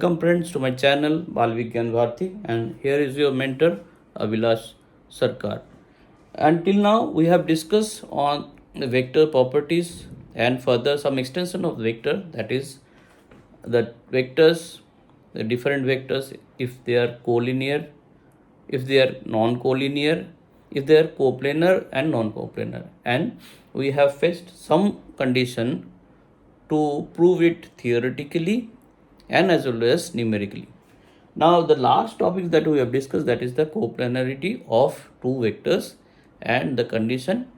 Welcome friends to my channel Balvigyan Bharti, and here is your mentor Abhilash Sarkar. Until now we have discussed on the vector properties and further some extension of vector, that is the vectors, the different vectors, if they are collinear, if they are non-collinear, if they are coplanar and non-coplanar, and we have faced some condition to prove it theoretically and as well as numerically. Now the last topic that we have discussed, that is the coplanarity of two vectors and the condition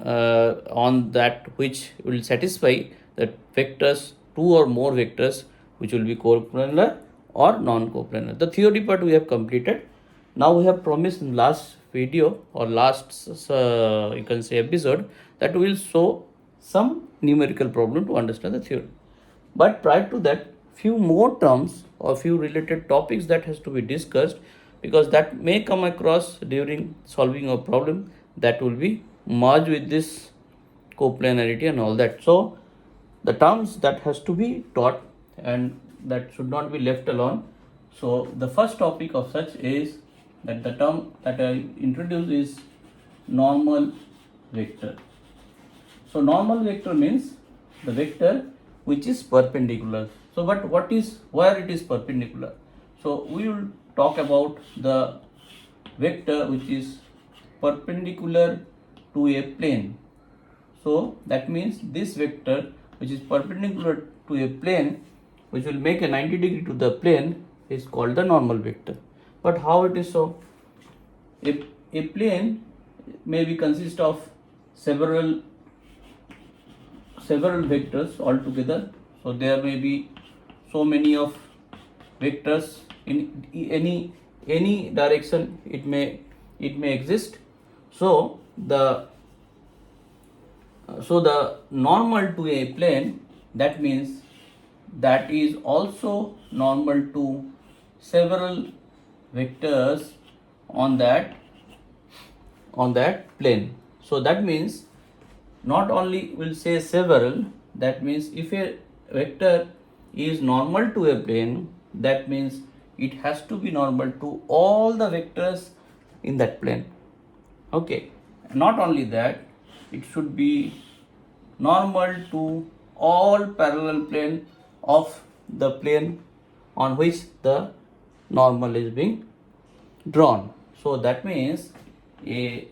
on that which will satisfy that vectors, two or more vectors which will be coplanar or non-coplanar. The theory part we have completed. Now we have promised in last video or last you can say episode that we will show some numerical problem to understand the theory. But prior to that, few more terms or few related topics that has to be discussed, because that may come across during solving a problem that will be merged with this coplanarity and all that. So the terms that has to be taught and that should not be left alone. So the first topic of such is that the term that I introduce is normal vector. So normal vector means the vector which is perpendicular. So but what is, where it is perpendicular? So we will talk about the vector which is perpendicular to a plane. So that means this vector which is perpendicular to a plane, which will make a 90 degree to the plane, is called the normal vector. But how it is so? A plane may be consist of several vectors altogether. So there may be so many of vectors in any direction it may exist. So the normal to a plane, that means that is also normal to several vectors on that plane. So that means not only will say several, that means if a vector is normal to a plane, that means it has to be normal to all the vectors in that plane. Okay, not only that, it should be normal to all parallel plane of the plane on which the normal is being drawn. So that means you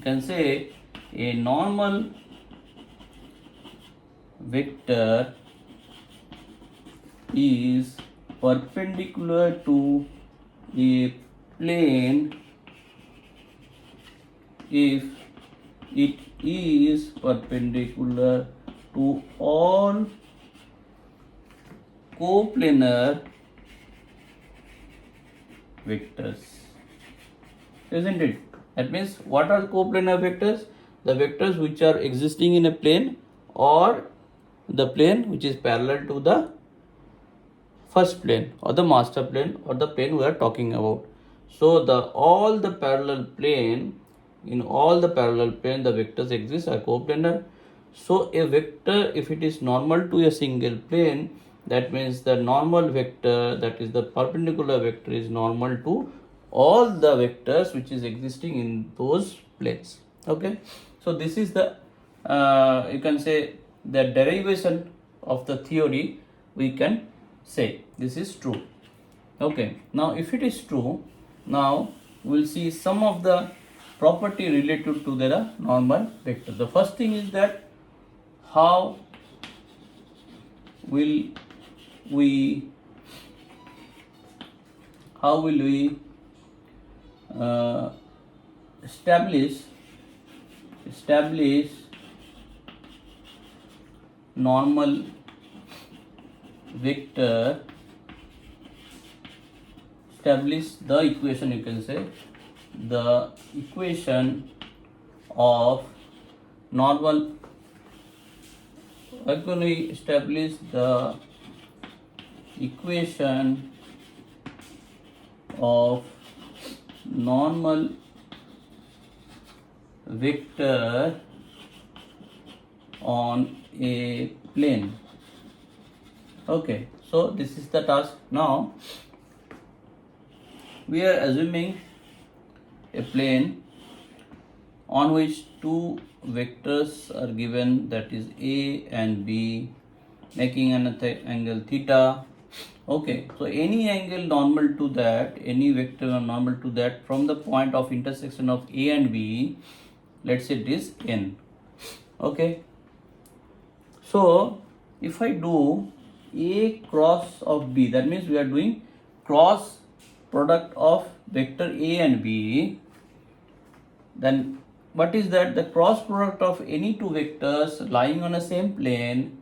can say a normal vector is perpendicular to a plane if it is perpendicular to all coplanar vectors, isn't it? That means what are coplanar vectors? The vectors which are existing in a plane or the plane which is parallel to the first plane or the master plane or the plane we are talking about. So all the parallel plane, in all the parallel plane the vectors exist are coplanar. So a vector, if it is normal to a single plane, that means the normal vector, that is the perpendicular vector, is normal to all the vectors which is existing in those planes. Okay, so this is the you can say the derivation of the theory. We can say this is true. Okay, now if it is true, now we'll see some of the property related to the normal vector. The first thing is that how will we establish normal vector, establish the equation, you can say the equation of normal. How can we establish the equation of normal vector on a plane? Okay, So this is the task. Now we are assuming a plane on which two vectors are given, that is A and B, making an angle theta. Okay, so any angle normal to that, any vector normal to that from the point of intersection of A and B, let's say it is N. Okay, so if I do A cross of B, that means we are doing cross product of vector A and B. Then what is that? The cross product of any two vectors lying on the same plane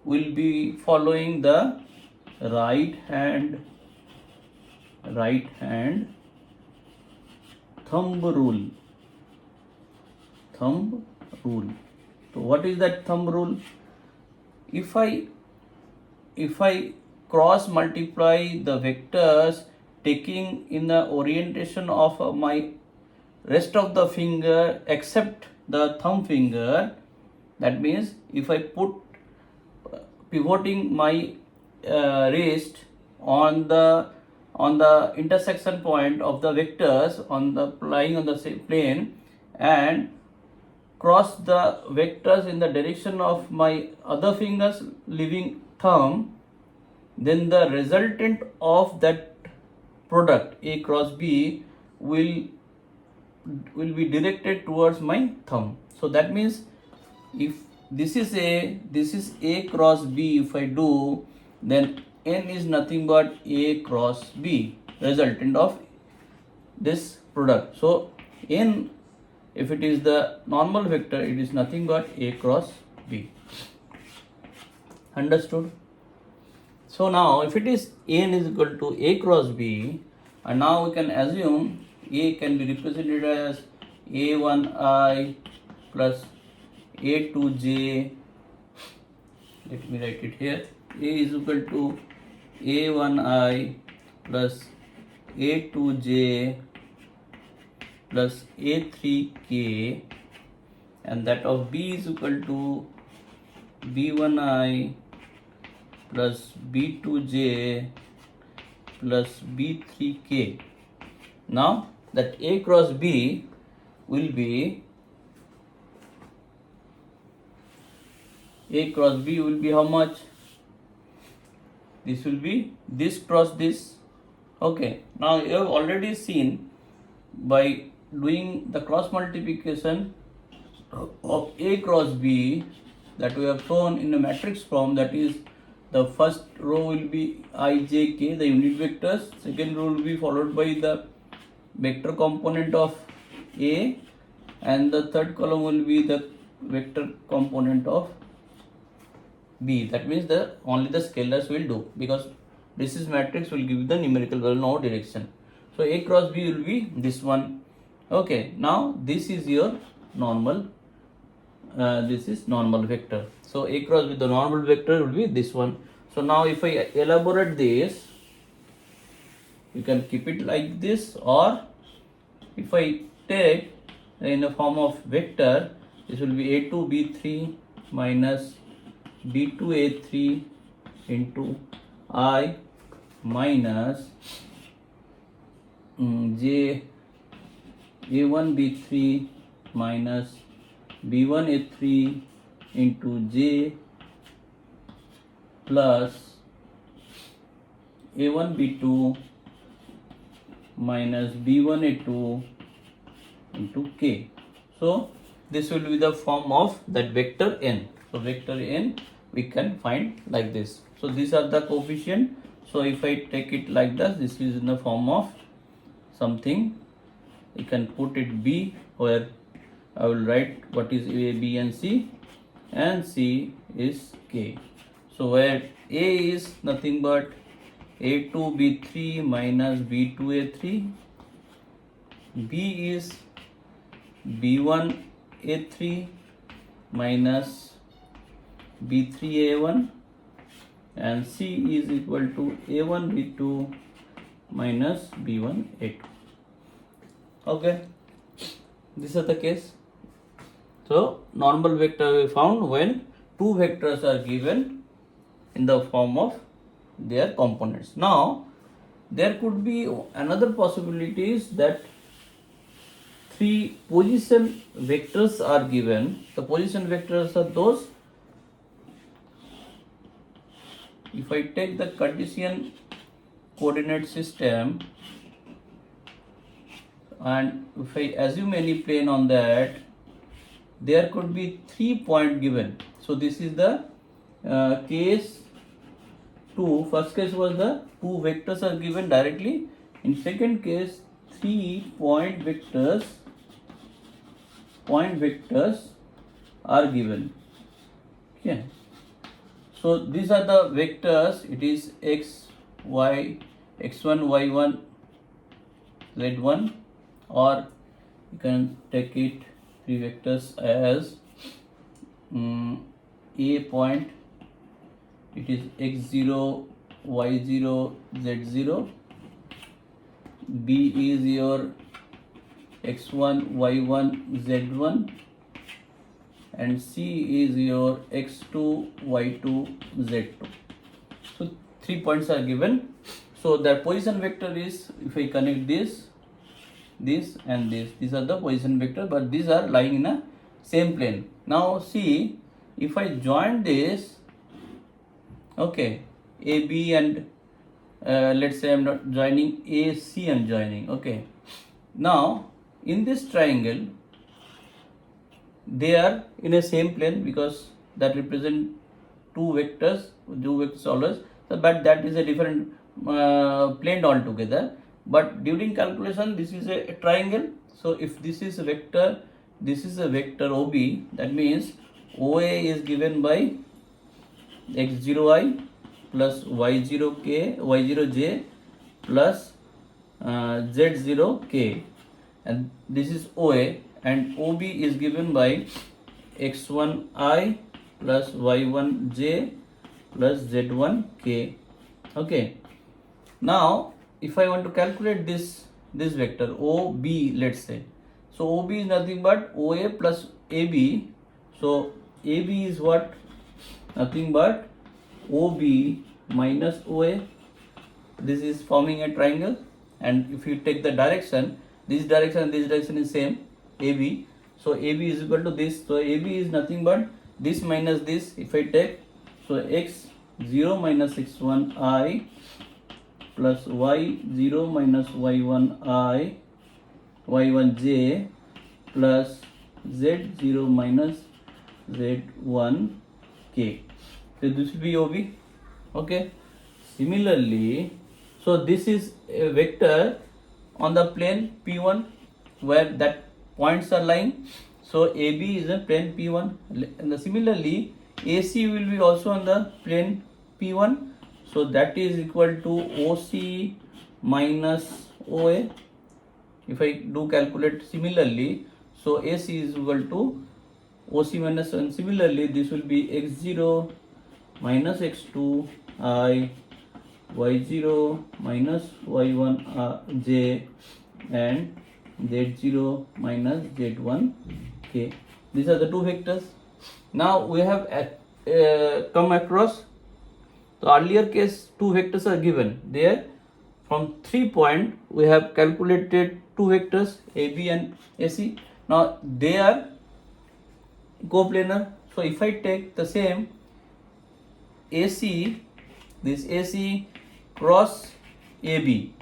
will be following the right hand thumb rule. So what is that thumb rule? If I cross multiply the vectors taking in the orientation of my rest of the finger except the thumb finger, that means if I put pivoting my wrist on the intersection point of the vectors on the lying on the same plane and cross the vectors in the direction of my other fingers leaving thumb, then the resultant of that product A cross B will be directed towards my thumb. So that means if this is A cross B, if I do, then N is nothing but A cross B, resultant of this product. So N, if it is the normal vector, it is nothing but A cross B. Understood? So now if it is N is equal to A cross B, and now we can assume A can be represented as A1I plus A2J. Let me write it here. A is equal to A1I plus A2J plus A3K, and that of B is equal to B1I plus B2J plus B3K. Now that A cross B will be how much? This will be this cross this. Okay, now you have already seen by doing the cross multiplication of A cross B that we have shown in the matrix form, that is the first row will be I, J, K, the unit vectors. Second row will be followed by the vector component of A, and the third column will be the vector component of B. That means only the scalars will do, because this is matrix will give the numerical value, no direction. So A cross B will be this one. Okay, now this is your normal. This is normal vector. So A cross with the normal vector will be this one. So now if I elaborate this, you can keep it like this, or if I take in the form of vector, this will be A2B3 minus B2A3 into I minus J A1B3 minus B1A3 into J plus A1B2 minus B1A2 into K. So this will be the form of that vector N. So vector N we can find like this. So these are the coefficient. So if I take it like this is in the form of something. You can put it B, where I will write what is A, B and C, and C is K. So where A is nothing but A2B3 minus B2A3, B is B1A3 minus B3A1, and C is equal to A1B2 minus B1A2. Okay, this is the case. So normal vector we found when two vectors are given in the form of their components. Now there could be another possibilities that three position vectors are given. The position vectors are those, if I take the Cartesian coordinate system and if I assume any plane on that, there could be 3 points given. So this is the case 2. First case was the 2 vectors are given directly. In second case, 3 point vectors are given. Okay. So these are the vectors. It is x, y, x1, y1, z1, or you can take it 3 vectors as a point, it is x0, y0, z0. B is your x1, y1, z1, and C is your x2, y2, z2. So 3 points are given. So the position vector is, if I connect this and this, these are the position vector, but these are lying in a same plane. Now see, if I join this, okay, AB and let's say I'm not joining AC, I'm joining, okay. Now in this triangle, they are in a same plane because that represent two vectors always, so, but that is a different plane altogether. But during calculation, this is a triangle. So if this is a vector, this is a vector OB, that means OA is given by x0i plus y0j plus z0k, and this is OA, and OB is given by x1i plus y1j plus z1k. Okay. Now if I want to calculate this vector OB, let's say, so OB is nothing but OA plus AB. So AB is what? Nothing but OB minus OA. This is forming a triangle, and if you take the direction, this direction and this direction is same, AB. So AB is equal to this. So AB is nothing but this minus this. If I take, so x0 minus x1i plus y0 minus y1i, y1j plus z0 minus z1k. So this will be OB. Okay. Similarly, so this is a vector on the plane P1 where that points are lying. So AB is a plane P1. And similarly, AC will be also on the plane P1. So that is equal to OC minus OA. If I do calculate similarly, so AC is equal to OC minus 1. Similarly, this will be x0 minus x2 I, y0 minus y1 and z0 minus z1 k. These are the two vectors. Now we have come across the earlier case, two vectors are given. There from 3 point we have calculated two vectors AB and AC. Now they are coplanar. So if I take the same AC, this AC cross AB,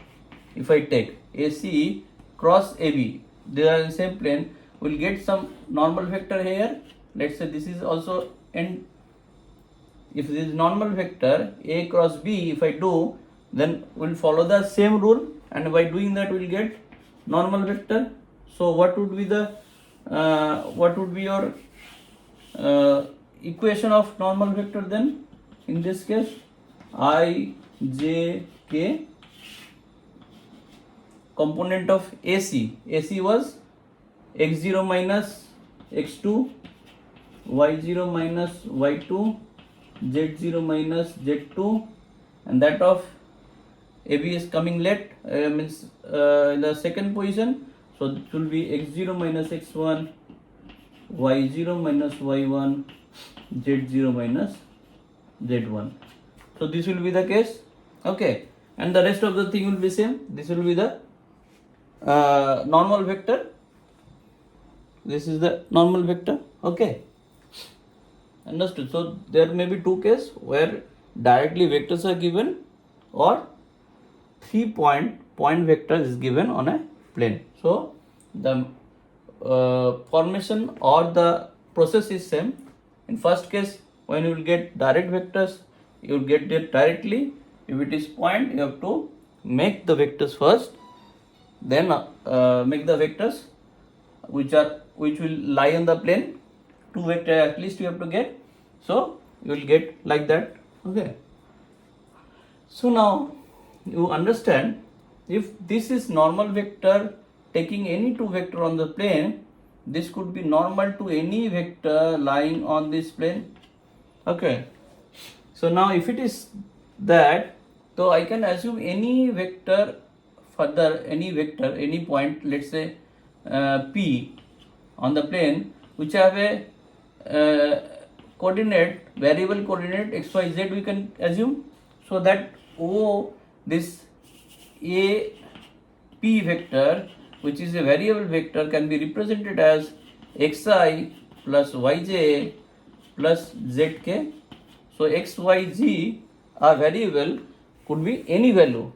if I take AC cross AB, they are in the same plane, we'll get some normal vector here. Let's say this is also, and if this is normal vector A cross B, if I do, then we'll follow the same rule, and by doing that we'll get normal vector. So what would be the your equation of normal vector then? In this case, I, J, K, component of AC. AC was x0 minus x2, y0 minus y2, z0 minus z2, and that of AB is coming late, means in the second position. So it will be x0 minus x1, y0 minus y1, z0 minus z1. So this will be the case. Okay, and the rest of the thing will be same. This will be the normal vector. This is the normal vector. Okay, understood. So there may be two cases where directly vectors are given, or 3-point vector is given on a plane. So the formation or the process is same. In first case, when you will get direct vectors, you will get it directly. If it is point, you have to make the vectors first, then make the vectors which will lie on the plane. 2 vectors at least you have to get. So you will get like that. Okay. So now you understand, if this is normal vector taking any 2 vector on the plane, this could be normal to any vector lying on this plane. Okay. So now if it is that, so I can assume any vector further, any point, let's say P on the plane, which have a variable coordinate xyz, we can assume. So that this a p vector, which is a variable vector, can be represented as xi plus yj plus zk. So x, y, z are variable, could be any value.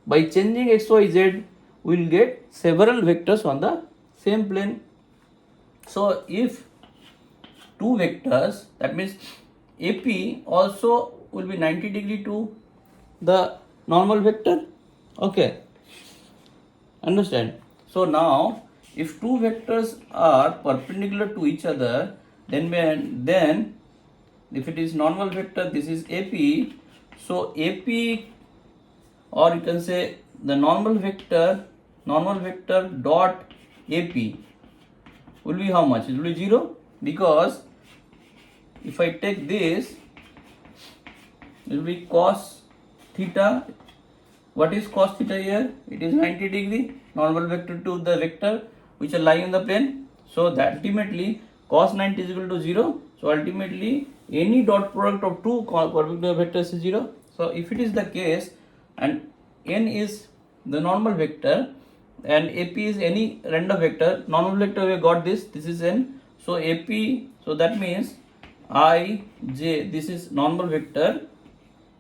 By changing x, y, z, we will get several vectors on the same plane. So if 2 vectors, that means AP also will be 90 degree to the normal vector. Okay, understand? So now if 2 vectors are perpendicular to each other, then if it is normal vector, this is AP. So AP, or you can say the normal vector dot AP will be how much? It will be 0, because if I take this, it will be cos theta. What is cos theta here? It is 90 degree, normal vector to the vector which are lying on the plane. So that ultimately cos 90 is equal to 0. So ultimately any dot product of 2 perpendicular vectors is 0. So if it is the case, and n is the normal vector and AP is any random vector, normal vector we have got this is n. So AP, so that means I, j, this is normal vector,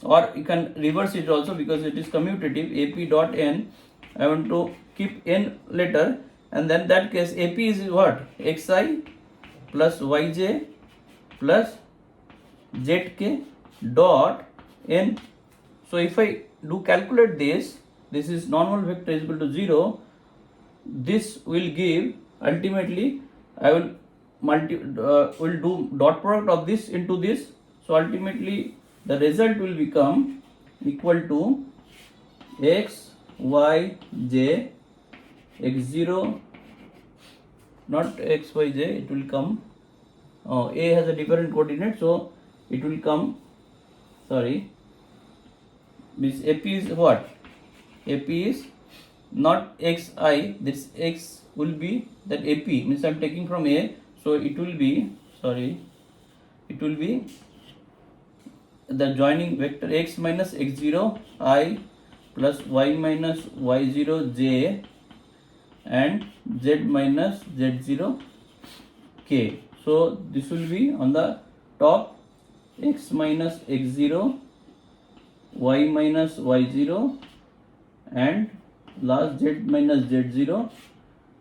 or you can reverse it also because it is commutative. AP dot n, I want to keep n later, and then that case AP is what? Xi plus yj plus zk dot n. So if I do calculate this is normal vector is equal to 0. This will give, ultimately I will will do dot product of this into this. So ultimately the result will become equal to x, y, j, x0, not x, y, j, it will come, a has a different coordinate, so it will come, sorry, this AP is what? AP is not xi, this x will be that AP, means I am taking from A, so it will be, sorry, it will be the joining vector x minus x0 I plus y minus y0 j and z minus z0 k. So this will be on the top x minus x0, y minus y0 and last z minus z0,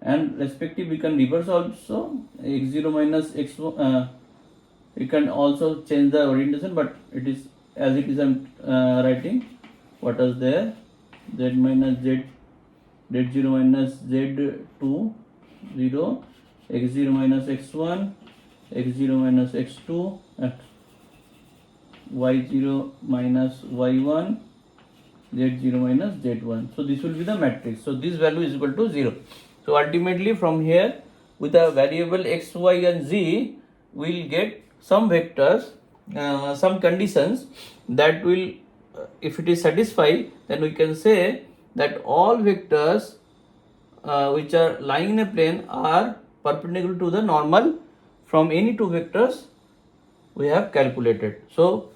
and respective we can reverse also, x0 minus x1, we can also change the orientation, but it is as it is. I am writing what is there, z minus z, z0 minus z2 0, x0 minus x1, x0 minus x2, y0 minus y1, z0 minus z1. So this will be the matrix. So this value is equal to 0. So ultimately from here, with a variable x, y and z, we will get some vectors, some conditions that will, if it is satisfied, then we can say that all vectors which are lying in a plane are perpendicular to the normal from any 2 vectors we have calculated. So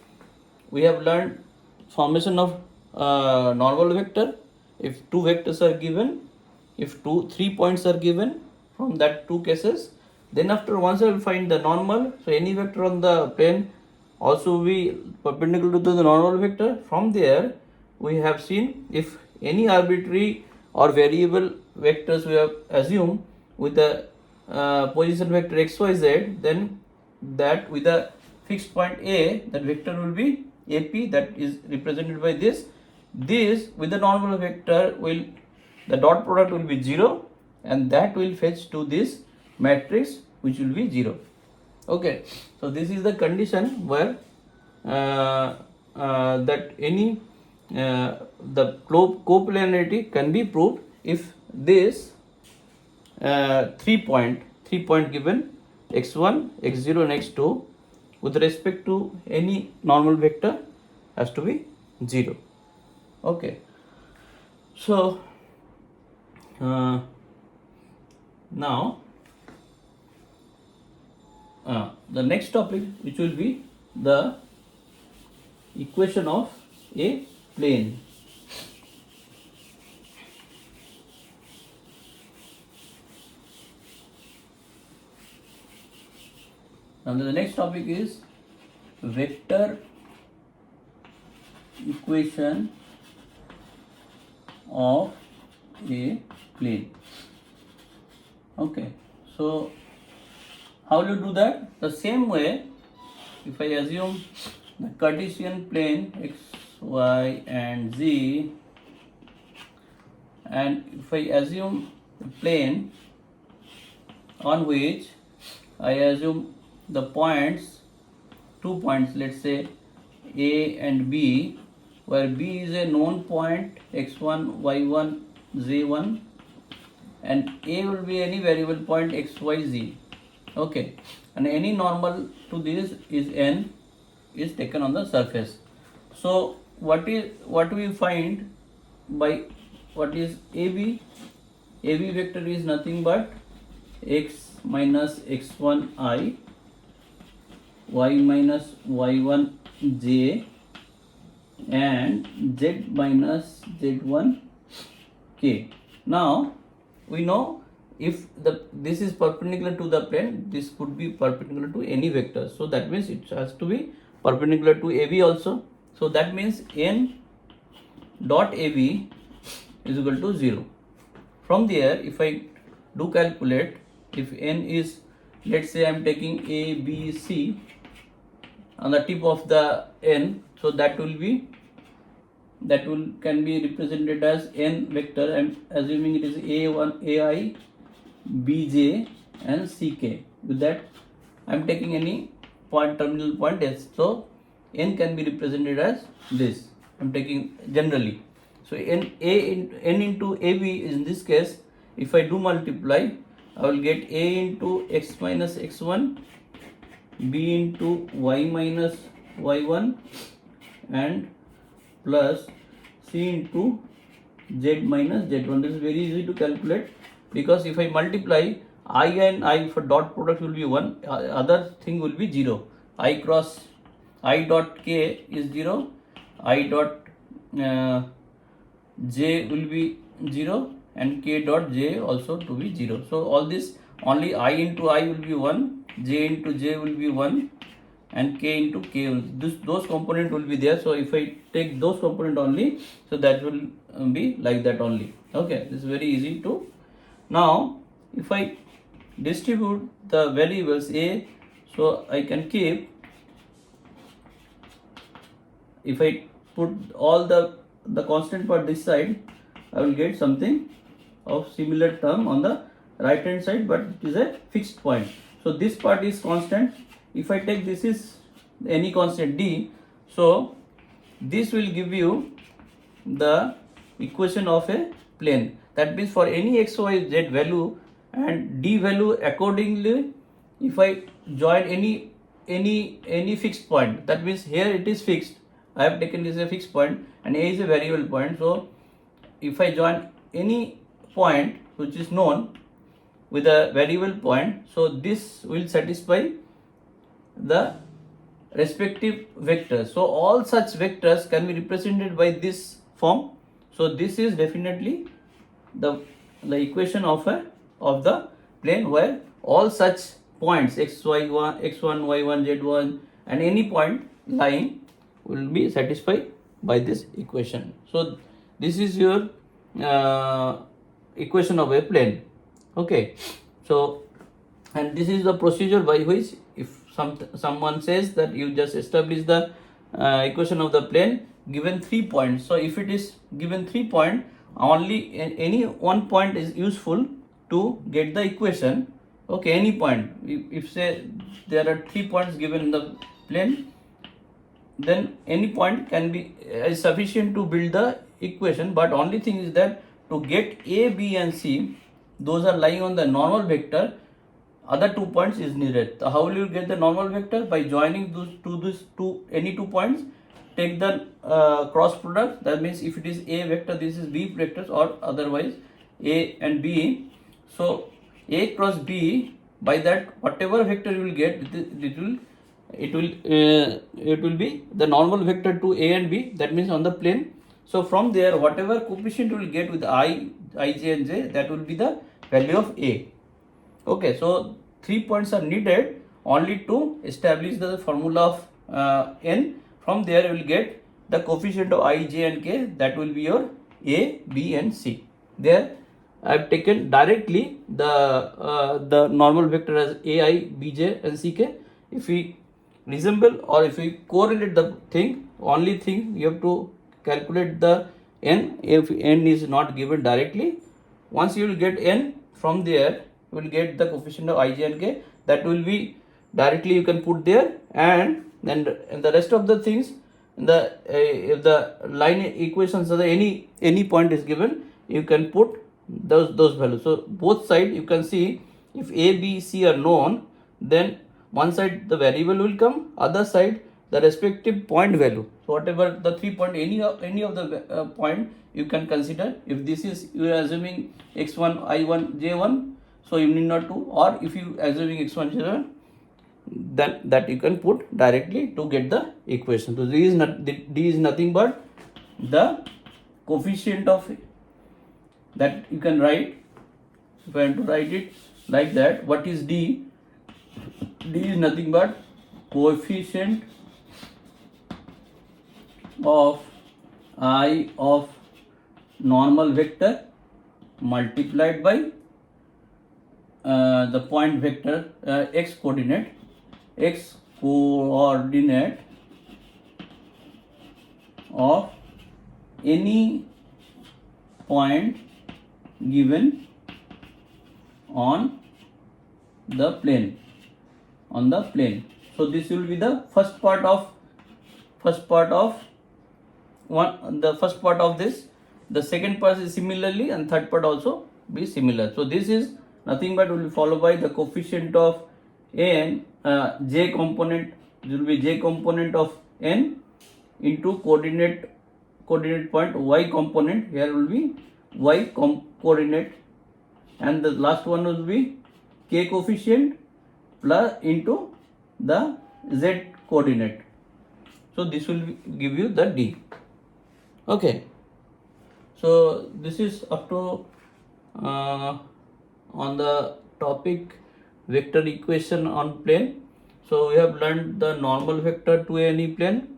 we have learned formation of normal vector. If two vectors are given, if three points are given from that two cases, then after once I will find the normal. So any vector on the plane also will be perpendicular to the normal vector. From there we have seen if any arbitrary or variable vectors we have assumed with the position vector xyz, then that with a fixed point A, that vector will be AP, that is represented by this. This with the normal vector will, the dot product will be 0, and that will fetch to this matrix which will be 0. Okay, so this is the condition where that any the coplanarity can be proved if this 3 point given x1, x0 and x2 with respect to any normal vector has to be 0. Okay, so now the next topic, which will be the equation of a plane. Now the next topic is vector equation of a plane. Okay, so how do you do that? The same way, if I assume the Cartesian plane x, y and z, and if I assume the plane on which I assume the points, 2 points, let's say A and B, where B is a known point x1, y1, z1, and A will be any variable point x, y, z. Okay, and any normal to this is n is taken on the surface. So what we find by what is AB? AB vector is nothing but x minus x1i, y minus y1 j, and z minus z1 k. Now we know if this is perpendicular to the plane, this could be perpendicular to any vector. So that means it has to be perpendicular to AB also. So that means n dot AB is equal to 0. From there, if I do calculate, if n is, let's say I am taking A, B, C on the tip of the n, so that can be represented as n vector. I am assuming it is A1, AI, Bj and Ck. With that, I am taking any point, terminal point S. So n can be represented as this. I am taking generally. So n into AB is, in this case, if I do multiply, I will get A into x minus x1, B into y minus y1, and plus C into z minus z1. This is very easy to calculate, because if I multiply, I and I for dot product will be 1, other thing will be 0. I cross I dot k is 0, I dot j will be 0, and k dot j also to be 0. So all this, only I into I will be 1, j into j will be 1, and k into k will, those component will be there. So if I take those component only, so that will be like that only. Okay, this is very easy to. Now if I distribute the variables A, so I can keep, if I put all the constant part this side, I will get something of similar term on the right hand side, but it is a fixed point. So this part is constant. If I take this is any constant d, so this will give you the equation of a plane. That means for any x, y, z value and d value accordingly, if I join any fixed point, that means here it is fixed, I have taken this as a fixed point and A is a variable point. So if I join any point which is known with a variable point, so this will satisfy the respective vectors. So all such vectors can be represented by this form. So this is definitely the equation of the plane where all such points x1, y1, z1 and any point lying will be satisfied by this equation. So this is your equation of a plane. Okay, so and this is the procedure by which if someone says that you just establish the equation of the plane given 3 points. So if it is given 3 points, only any one point is useful to get the equation. Okay, any point. If say there are 3 points given in the plane, then any point can be sufficient to build the equation. But only thing is that to get A, B and C, those are lying on the normal vector, other 2 points is needed. So how will you get the normal vector? By joining those any 2 points, take the cross product. That means if it is A vector, this is B vectors, or otherwise A and B. So A cross B, by that whatever vector you will get, it will be the normal vector to A and B, that means on the plane. So from there whatever coefficient you will get with I, J and J, that will be the value of A. Okay, so 3 points are needed only to establish the formula of n. From there you will get the coefficient of I, J and K, that will be your A, B and C. There I have taken directly the normal vector as AI, BJ and CK. If we resemble or if we correlate the thing, only thing you have to calculate the n if n is not given directly. Once you will get n, from there you will get the coefficient of I, J and K, that will be directly you can put there. And then the rest of the things, if the line equations or any point is given, you can put those values. So both sides you can see, if A, B, C are known, then one side the variable will come, other side the respective point value. So whatever the 3 point, any of the point you can consider. If this is, you are assuming x1, I1, j1, so you need not to, or if you assuming x1, j1, then that you can put directly to get the equation. So D is nothing but the coefficient of that you can write. If I want to write it like that, what is D? D is nothing but coefficient of I of normal vector multiplied by the point vector x coordinate of any point given on the plane. So this will be the first part of this. The second part is similarly, and third part also be similar. So this is nothing but will be followed by the coefficient of n, j component. It will be j component of n into coordinate point y component. Here will be y coordinate, and the last one will be k coefficient plus into the z coordinate. So this will give you the D. Okay, so this is up to on the topic vector equation on plane. So we have learned the normal vector to any plane,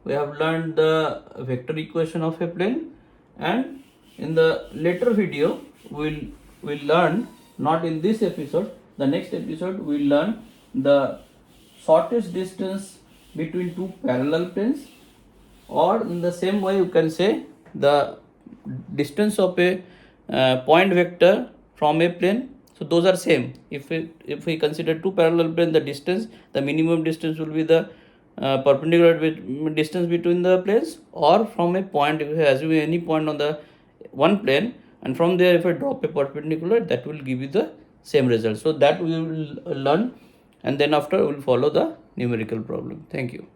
we have learned the vector equation of a plane, and in the later video we'll learn, not in this episode, the next episode we'll learn the shortest distance between two parallel planes, or in the same way you can say the distance of a point vector from a plane. So those are same. If we consider two parallel planes, the minimum distance will be the perpendicular distance between the planes, or from a point, if you assume any point on the one plane, and from there if I drop a perpendicular, that will give you the same result. So that we will learn, and then after we will follow the numerical problem. Thank you.